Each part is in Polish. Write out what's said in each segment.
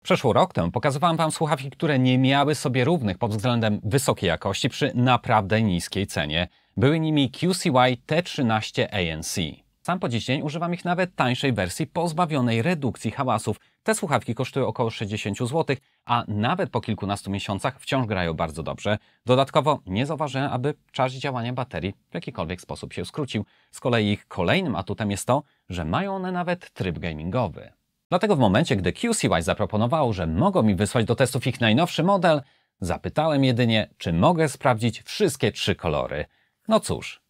Przeszło rok temu pokazywałem Wam słuchawki, które nie miały sobie równych pod względem wysokiej jakości przy naprawdę niskiej cenie. Były nimi QCY T13 ANC. Sam po dziś dzień używam ich nawet tańszej wersji pozbawionej redukcji hałasów. Te słuchawki kosztują około 60 zł, a nawet po kilkunastu miesiącach wciąż grają bardzo dobrze. Dodatkowo nie zauważyłem, aby czas działania baterii w jakikolwiek sposób się skrócił. Z kolei ich kolejnym atutem jest to, że mają one nawet tryb gamingowy. Dlatego w momencie, gdy QCY zaproponowało, że mogą mi wysłać do testów ich najnowszy model, zapytałem jedynie, czy mogę sprawdzić wszystkie 3 kolory. No cóż,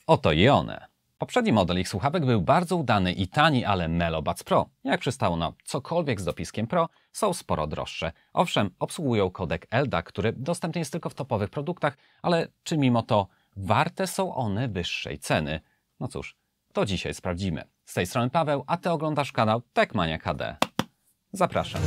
oto i one. Poprzedni model ich słuchawek był bardzo udany i tani, ale Melo Buds Pro, jak przystało na cokolwiek z dopiskiem Pro, są sporo droższe. Owszem, obsługują kodek LDAC, który dostępny jest tylko w topowych produktach, ale czy mimo to warte są one wyższej ceny? No cóż, to dzisiaj sprawdzimy. Z tej strony Paweł, a Ty oglądasz kanał Techmania HD. Zapraszam.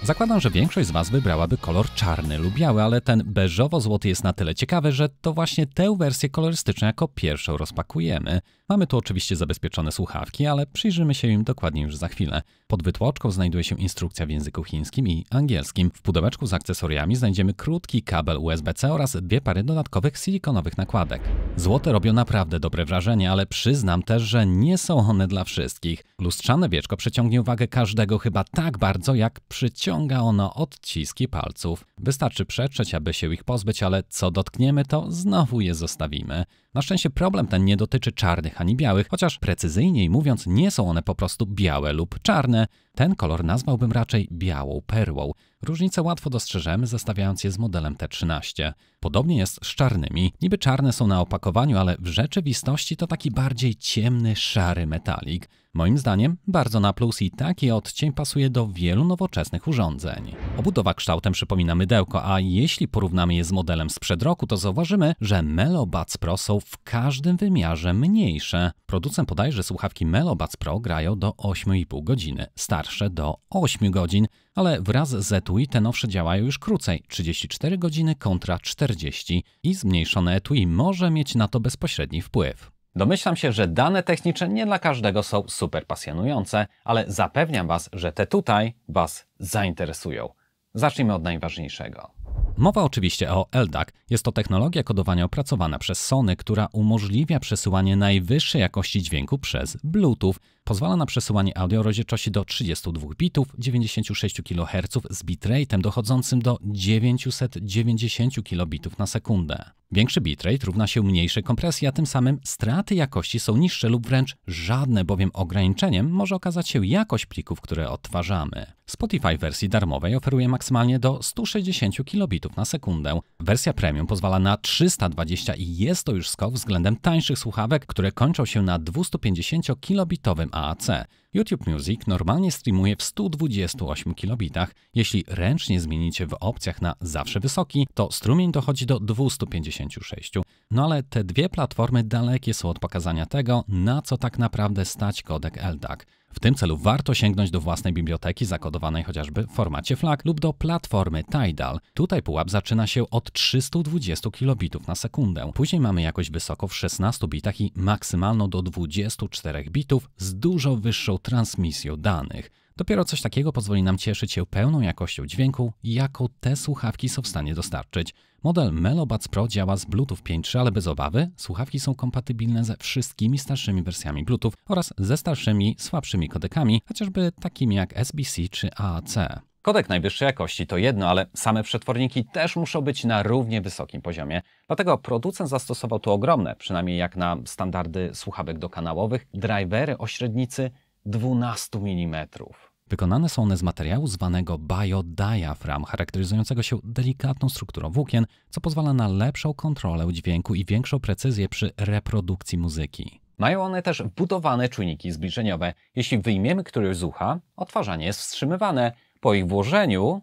Zakładam, że większość z Was wybrałaby kolor czarny lub biały, ale ten beżowo-złoty jest na tyle ciekawy, że to właśnie tę wersję kolorystyczną jako pierwszą rozpakujemy. Mamy tu oczywiście zabezpieczone słuchawki, ale przyjrzymy się im dokładnie już za chwilę. Pod wytłoczką znajduje się instrukcja w języku chińskim i angielskim. W pudełeczku z akcesoriami znajdziemy krótki kabel USB-C oraz 2 pary dodatkowych silikonowych nakładek. Złote robią naprawdę dobre wrażenie, ale przyznam też, że nie są one dla wszystkich. Lustrzane wieczko przyciągnie uwagę każdego chyba tak bardzo, jak przyciąga ono odciski palców. Wystarczy przetrzeć, aby się ich pozbyć, ale co dotkniemy, to znowu je zostawimy. Na szczęście problem ten nie dotyczy czarnych ani białych, chociaż precyzyjniej mówiąc nie są one po prostu białe lub czarne. Ten kolor nazwałbym raczej białą perłą. Różnicę łatwo dostrzeżemy, zestawiając je z modelem T13. Podobnie jest z czarnymi. Niby czarne są na opakowaniu, ale w rzeczywistości to taki bardziej ciemny, szary metalik. Moim zdaniem bardzo na plus i taki odcień pasuje do wielu nowoczesnych urządzeń. Obudowa kształtem przypomina mydełko, a jeśli porównamy je z modelem sprzed roku, to zauważymy, że Melo Buds Pro są w każdym wymiarze mniejsze. Producent podaje, że słuchawki Melo Buds Pro grają do 8,5 godziny, starsze do 8 godzin, ale wraz z etui te nowsze działają już krócej, 34 godziny kontra 40 i zmniejszone etui może mieć na to bezpośredni wpływ. Domyślam się, że dane techniczne nie dla każdego są super pasjonujące, ale zapewniam Was, że te tutaj Was zainteresują. Zacznijmy od najważniejszego. Mowa oczywiście o LDAC. Jest to technologia kodowania opracowana przez Sony, która umożliwia przesyłanie najwyższej jakości dźwięku przez Bluetooth. Pozwala na przesyłanie audio o rozdzielczości do 32 bitów, 96 kHz z bitrate'em dochodzącym do 990 kilobitów na sekundę. Większy bitrate równa się mniejszej kompresji, a tym samym straty jakości są niższe lub wręcz żadne, bowiem ograniczeniem może okazać się jakość plików, które odtwarzamy. Spotify w wersji darmowej oferuje maksymalnie do 160 kilobitów na sekundę. Wersja premium pozwala na 320 i jest to już skok względem tańszych słuchawek, które kończą się na 250-kilobitowym AAC. YouTube Music normalnie streamuje w 128 kilobitach. Jeśli ręcznie zmienicie w opcjach na zawsze wysoki, to strumień dochodzi do 256. No ale te dwie platformy dalekie są od pokazania tego, na co tak naprawdę stać kodek LDAC. W tym celu warto sięgnąć do własnej biblioteki zakodowanej chociażby w formacie FLAC lub do platformy Tidal. Tutaj pułap zaczyna się od 320 kilobitów na sekundę. Później mamy jakość wysoką w 16 bitach i maksymalną do 24 bitów z dużo wyższą transmisją danych. Dopiero coś takiego pozwoli nam cieszyć się pełną jakością dźwięku, jaką te słuchawki są w stanie dostarczyć. Model Melo Buds Pro działa z Bluetooth 5.3, ale bez obawy, słuchawki są kompatybilne ze wszystkimi starszymi wersjami Bluetooth oraz ze starszymi, słabszymi kodekami, chociażby takimi jak SBC czy AAC. Kodek najwyższej jakości to jedno, ale same przetworniki też muszą być na równie wysokim poziomie. Dlatego producent zastosował tu ogromne, przynajmniej jak na standardy słuchawek dokanałowych, drivery o średnicy 12 mm. Wykonane są one z materiału zwanego biodiaphragm, charakteryzującego się delikatną strukturą włókien, co pozwala na lepszą kontrolę dźwięku i większą precyzję przy reprodukcji muzyki. Mają one też wbudowane czujniki zbliżeniowe. Jeśli wyjmiemy któryś z ucha, odtwarzanie jest wstrzymywane, po ich włożeniu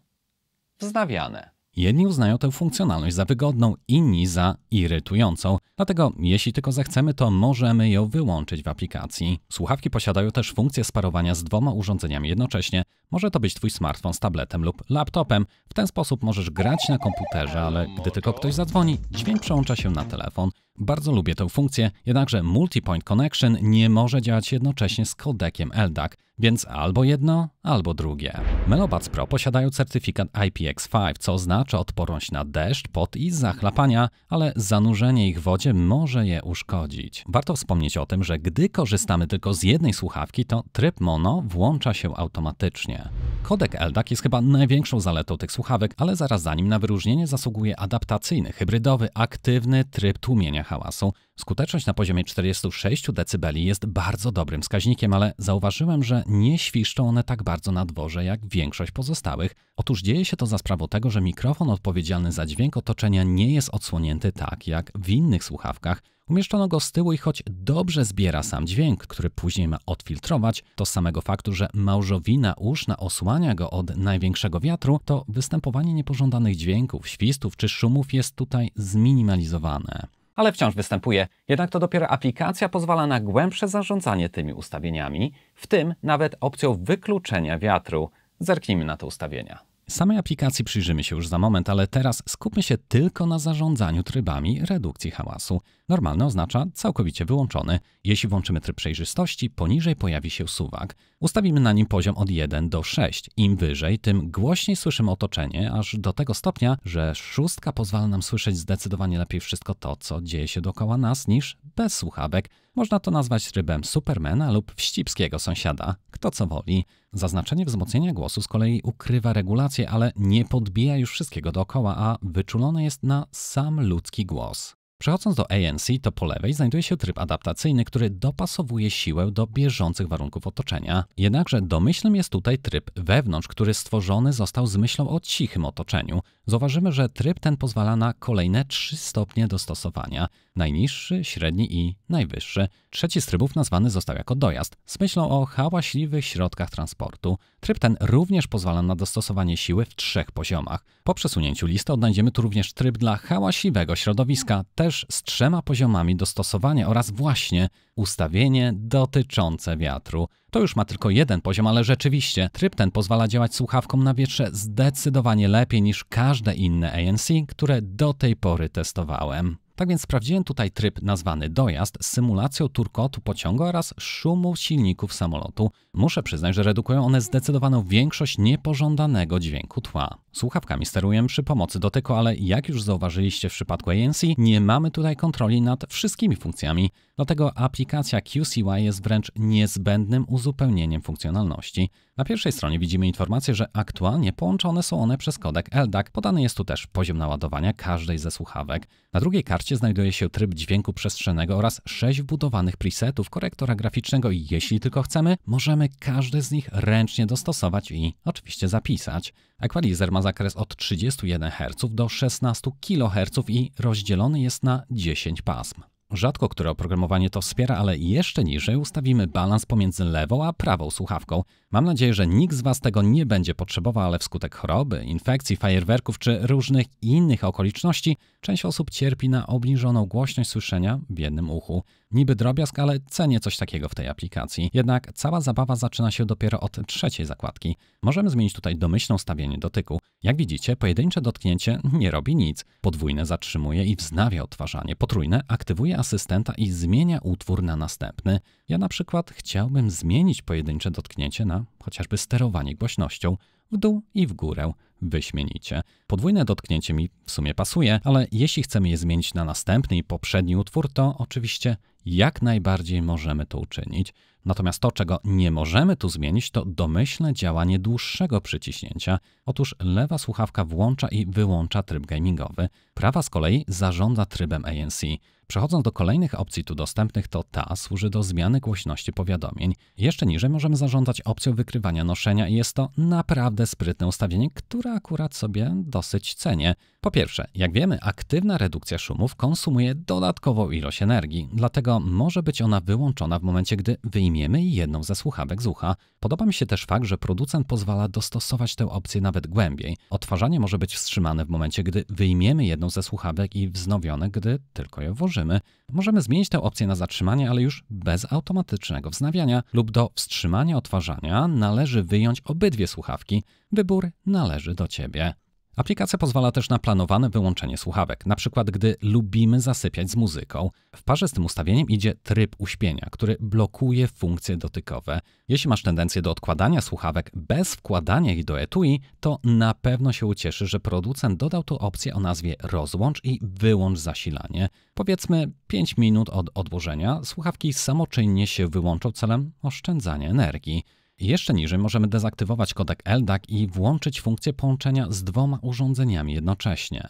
wznawiane. Jedni uznają tę funkcjonalność za wygodną, inni za irytującą. Dlatego jeśli tylko zechcemy, to możemy ją wyłączyć w aplikacji. Słuchawki posiadają też funkcję sparowania z 2 urządzeniami jednocześnie. Może to być Twój smartfon z tabletem lub laptopem. W ten sposób możesz grać na komputerze, ale gdy tylko ktoś zadzwoni, dźwięk przełącza się na telefon. Bardzo lubię tę funkcję, jednakże Multi-Point Connection nie może działać jednocześnie z kodekiem LDAC. więc albo jedno, albo drugie. Melobuds Pro posiadają certyfikat IPX5, co oznacza odporność na deszcz, pot i zachlapania, ale zanurzenie ich w wodzie może je uszkodzić. Warto wspomnieć o tym, że gdy korzystamy tylko z jednej słuchawki, to tryb mono włącza się automatycznie. Kodek LDAC jest chyba największą zaletą tych słuchawek, ale zaraz za nim na wyróżnienie zasługuje adaptacyjny, hybrydowy, aktywny tryb tłumienia hałasu. Skuteczność na poziomie 46 dB jest bardzo dobrym wskaźnikiem, ale zauważyłem, że nie świszczą one tak bardzo na dworze jak większość pozostałych. Otóż dzieje się to za sprawą tego, że mikrofon odpowiedzialny za dźwięk otoczenia nie jest odsłonięty tak jak w innych słuchawkach. Umieszczono go z tyłu i choć dobrze zbiera sam dźwięk, który później ma odfiltrować, to z samego faktu, że małżowina uszna osłania go od największego wiatru, to występowanie niepożądanych dźwięków, świstów czy szumów jest tutaj zminimalizowane. Ale wciąż występuje, jednak to dopiero aplikacja pozwala na głębsze zarządzanie tymi ustawieniami, w tym nawet opcją wykluczenia wiatru. Zerknijmy na te ustawienia. Samej aplikacji przyjrzymy się już za moment, ale teraz skupmy się tylko na zarządzaniu trybami redukcji hałasu. Normalny oznacza całkowicie wyłączony. Jeśli włączymy tryb przejrzystości, poniżej pojawi się suwak. Ustawimy na nim poziom od 1 do 6. Im wyżej, tym głośniej słyszymy otoczenie, aż do tego stopnia, że 6 pozwala nam słyszeć zdecydowanie lepiej wszystko to, co dzieje się dookoła nas, niż bez słuchawek. Można to nazwać trybem Supermana lub wścibskiego sąsiada, kto co woli. Zaznaczenie wzmocnienia głosu z kolei ukrywa regulację, ale nie podbija już wszystkiego dookoła, a wyczulone jest na sam ludzki głos. Przechodząc do ANC, to po lewej znajduje się tryb adaptacyjny, który dopasowuje siłę do bieżących warunków otoczenia. Jednakże domyślnym jest tutaj tryb wewnątrz, który stworzony został z myślą o cichym otoczeniu. Zauważymy, że tryb ten pozwala na kolejne 3 stopnie dostosowania. Najniższy, średni i najwyższy. Trzeci z trybów nazwany został jako dojazd, z myślą o hałaśliwych środkach transportu. Tryb ten również pozwala na dostosowanie siły w 3 poziomach. Po przesunięciu listy odnajdziemy tu również tryb dla hałaśliwego środowiska, też z 3 poziomami dostosowania oraz właśnie ustawienie dotyczące wiatru. To już ma tylko jeden poziom, ale rzeczywiście tryb ten pozwala działać słuchawkom na wietrze zdecydowanie lepiej niż każde inne ANC, które do tej pory testowałem. Tak więc sprawdziłem tutaj tryb nazwany dojazd z symulacją turkotu pociągu oraz szumu silników samolotu. Muszę przyznać, że redukują one zdecydowaną większość niepożądanego dźwięku tła. Słuchawkami steruję przy pomocy dotyku, ale jak już zauważyliście w przypadku ANC, nie mamy tutaj kontroli nad wszystkimi funkcjami, dlatego aplikacja QCY jest wręcz niezbędnym uzupełnieniem funkcjonalności. Na pierwszej stronie widzimy informację, że aktualnie połączone są one przez kodek LDAC. Podany jest tu też poziom naładowania każdej ze słuchawek. Na drugiej karcie znajduje się tryb dźwięku przestrzennego oraz 6 wbudowanych presetów korektora graficznego i jeśli tylko chcemy, możemy każdy z nich ręcznie dostosować i oczywiście zapisać. Equalizer ma zakres od 31 Hz do 16 kHz i rozdzielony jest na 10 pasm. Rzadko które oprogramowanie to wspiera, ale jeszcze niżej ustawimy balans pomiędzy lewą a prawą słuchawką. Mam nadzieję, że nikt z Was tego nie będzie potrzebował, ale wskutek choroby, infekcji, fajerwerków czy różnych innych okoliczności część osób cierpi na obniżoną głośność słyszenia w jednym uchu. Niby drobiazg, ale cenię coś takiego w tej aplikacji. Jednak cała zabawa zaczyna się dopiero od 3. zakładki. Możemy zmienić tutaj domyślne ustawienie dotyku. Jak widzicie, pojedyncze dotknięcie nie robi nic. Podwójne zatrzymuje i wznawia odtwarzanie. Potrójne aktywuje asystenta i zmienia utwór na następny. Ja na przykład chciałbym zmienić pojedyncze dotknięcie na chociażby sterowanie głośnością w dół i w górę. Wyśmienicie. Podwójne dotknięcie mi w sumie pasuje, ale jeśli chcemy je zmienić na następny i poprzedni utwór, to oczywiście jak najbardziej możemy to uczynić. Natomiast to, czego nie możemy tu zmienić, to domyślne działanie dłuższego przyciśnięcia. Otóż lewa słuchawka włącza i wyłącza tryb gamingowy, prawa z kolei zarządza trybem ANC. Przechodząc do kolejnych opcji tu dostępnych, to ta służy do zmiany głośności powiadomień. Jeszcze niżej możemy zarządzać opcją wykrywania noszenia i jest to naprawdę sprytne ustawienie, które akurat sobie dosyć cenię. Po pierwsze, jak wiemy, aktywna redukcja szumów konsumuje dodatkową ilość energii, dlatego może być ona wyłączona w momencie, gdy wyjmiemy jedną ze słuchawek z ucha. Podoba mi się też fakt, że producent pozwala dostosować tę opcję nawet głębiej. Odtwarzanie może być wstrzymane w momencie, gdy wyjmiemy jedną ze słuchawek i wznowione, gdy tylko je włożymy. Możemy zmienić tę opcję na zatrzymanie, ale już bez automatycznego wznawiania lub do wstrzymania odtwarzania należy wyjąć obydwie słuchawki. Wybór należy do Ciebie. Aplikacja pozwala też na planowane wyłączenie słuchawek, na przykład gdy lubimy zasypiać z muzyką. W parze z tym ustawieniem idzie tryb uśpienia, który blokuje funkcje dotykowe. Jeśli masz tendencję do odkładania słuchawek bez wkładania ich do etui, to na pewno się ucieszy, że producent dodał tu opcję o nazwie rozłącz i wyłącz zasilanie. Powiedzmy 5 minut od odłożenia słuchawki samoczynnie się wyłączą celem oszczędzania energii. Jeszcze niżej możemy dezaktywować kodek LDAC i włączyć funkcję połączenia z 2 urządzeniami jednocześnie.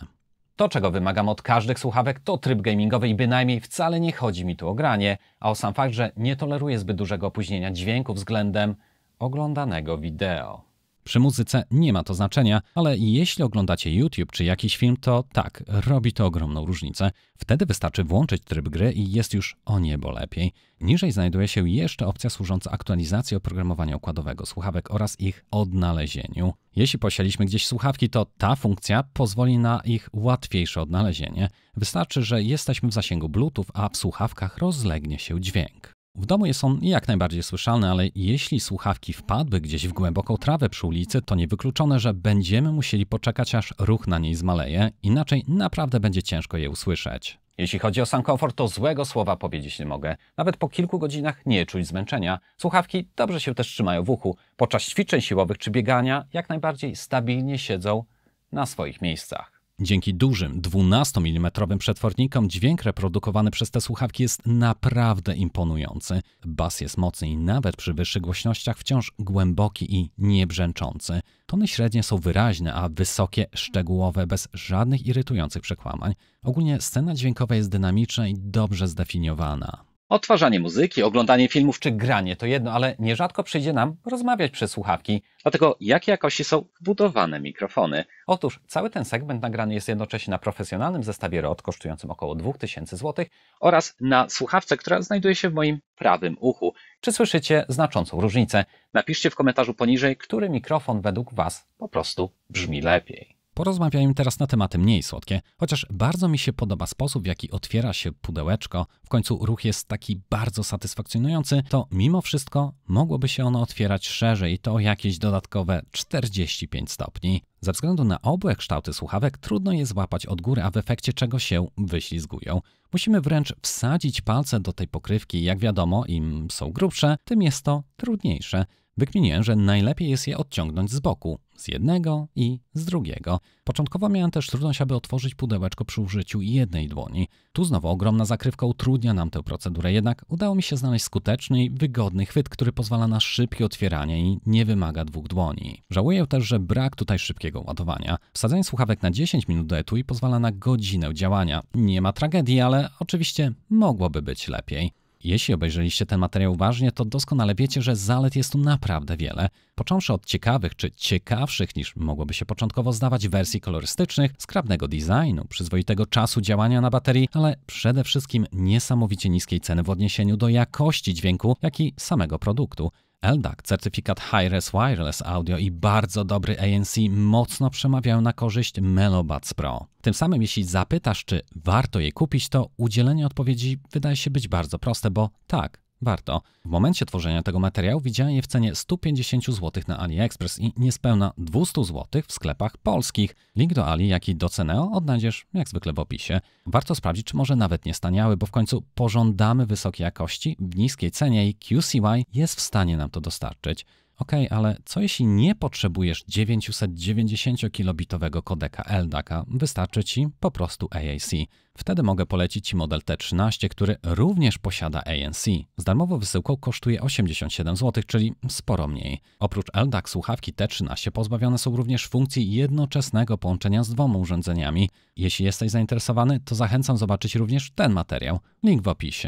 To, czego wymagam od każdych słuchawek, to tryb gamingowy i bynajmniej wcale nie chodzi mi tu o granie, a o sam fakt, że nie toleruję zbyt dużego opóźnienia dźwięku względem oglądanego wideo. Przy muzyce nie ma to znaczenia, ale jeśli oglądacie YouTube czy jakiś film, to tak, robi to ogromną różnicę. Wtedy wystarczy włączyć tryb gry i jest już o niebo lepiej. Niżej znajduje się jeszcze opcja służąca aktualizacji oprogramowania układowego słuchawek oraz ich odnalezieniu. Jeśli posialiśmy gdzieś słuchawki, to ta funkcja pozwoli na ich łatwiejsze odnalezienie. Wystarczy, że jesteśmy w zasięgu Bluetooth, a w słuchawkach rozlegnie się dźwięk. W domu jest on jak najbardziej słyszalny, ale jeśli słuchawki wpadły gdzieś w głęboką trawę przy ulicy, to niewykluczone, że będziemy musieli poczekać, aż ruch na niej zmaleje, inaczej naprawdę będzie ciężko je usłyszeć. Jeśli chodzi o sam komfort, to złego słowa powiedzieć nie mogę. Nawet po kilku godzinach nie czuć zmęczenia. Słuchawki dobrze się też trzymają w uchu. Podczas ćwiczeń siłowych czy biegania jak najbardziej stabilnie siedzą na swoich miejscach. Dzięki dużym 12 mm przetwornikom dźwięk reprodukowany przez te słuchawki jest naprawdę imponujący. Bas jest mocny i nawet przy wyższych głośnościach wciąż głęboki i niebrzęczący. Tony średnie są wyraźne, a wysokie szczegółowe, bez żadnych irytujących przekłamań. Ogólnie scena dźwiękowa jest dynamiczna i dobrze zdefiniowana. Odtwarzanie muzyki, oglądanie filmów czy granie to jedno, ale nierzadko przyjdzie nam rozmawiać przez słuchawki. Dlatego jakiej jakości są wbudowane mikrofony? Otóż cały ten segment nagrany jest jednocześnie na profesjonalnym zestawie Rode kosztującym około 2000 zł oraz na słuchawce, która znajduje się w moim prawym uchu. Czy słyszycie znaczącą różnicę? Napiszcie w komentarzu poniżej, który mikrofon według Was po prostu brzmi lepiej. Porozmawiajmy teraz na tematy mniej słodkie, chociaż bardzo mi się podoba sposób, w jaki otwiera się pudełeczko, w końcu ruch jest taki bardzo satysfakcjonujący, to mimo wszystko mogłoby się ono otwierać szerzej i to o jakieś dodatkowe 45 stopni. Ze względu na obłe kształty słuchawek trudno je złapać od góry, a w efekcie czego się wyślizgują. Musimy wręcz wsadzić palce do tej pokrywki, jak wiadomo, im są grubsze, tym jest to trudniejsze. Wykminiłem, że najlepiej jest je odciągnąć z boku, z jednego i z drugiego. Początkowo miałem też trudność, aby otworzyć pudełeczko przy użyciu jednej dłoni. Tu znowu ogromna zakrywka utrudnia nam tę procedurę, jednak udało mi się znaleźć skuteczny i wygodny chwyt, który pozwala na szybkie otwieranie i nie wymaga 2 dłoni. Żałuję też, że brak tutaj szybkiego ładowania. Wsadzenie słuchawek na 10 minut do etui pozwala na godzinę działania. Nie ma tragedii, ale oczywiście mogłoby być lepiej. Jeśli obejrzeliście ten materiał uważnie, to doskonale wiecie, że zalet jest tu naprawdę wiele. Począwszy od ciekawych czy ciekawszych niż mogłoby się początkowo zdawać wersji kolorystycznych, zgrabnego designu, przyzwoitego czasu działania na baterii, ale przede wszystkim niesamowicie niskiej ceny w odniesieniu do jakości dźwięku, jak i samego produktu. LDAC, certyfikat Hi-Res Wireless Audio i bardzo dobry ANC mocno przemawiają na korzyść Melobuds Pro. Tym samym jeśli zapytasz, czy warto je kupić, to udzielenie odpowiedzi wydaje się być bardzo proste, bo tak, warto. W momencie tworzenia tego materiału widziałem je w cenie 150 zł na AliExpress i niespełna 200 zł w sklepach polskich. Link do Ali, jak i do Ceneo odnajdziesz jak zwykle w opisie. Warto sprawdzić, czy może nawet nie staniały, bo w końcu pożądamy wysokiej jakości w niskiej cenie i QCY jest w stanie nam to dostarczyć. Okej, ale co jeśli nie potrzebujesz 990-kilobitowego kodeka LDAC, a wystarczy Ci po prostu AAC? Wtedy mogę polecić Ci model T13, który również posiada ANC. Z darmową wysyłką kosztuje 87 zł, czyli sporo mniej. Oprócz LDAC słuchawki T13 pozbawione są również funkcji jednoczesnego połączenia z 2 urządzeniami. Jeśli jesteś zainteresowany, to zachęcam zobaczyć również ten materiał. Link w opisie.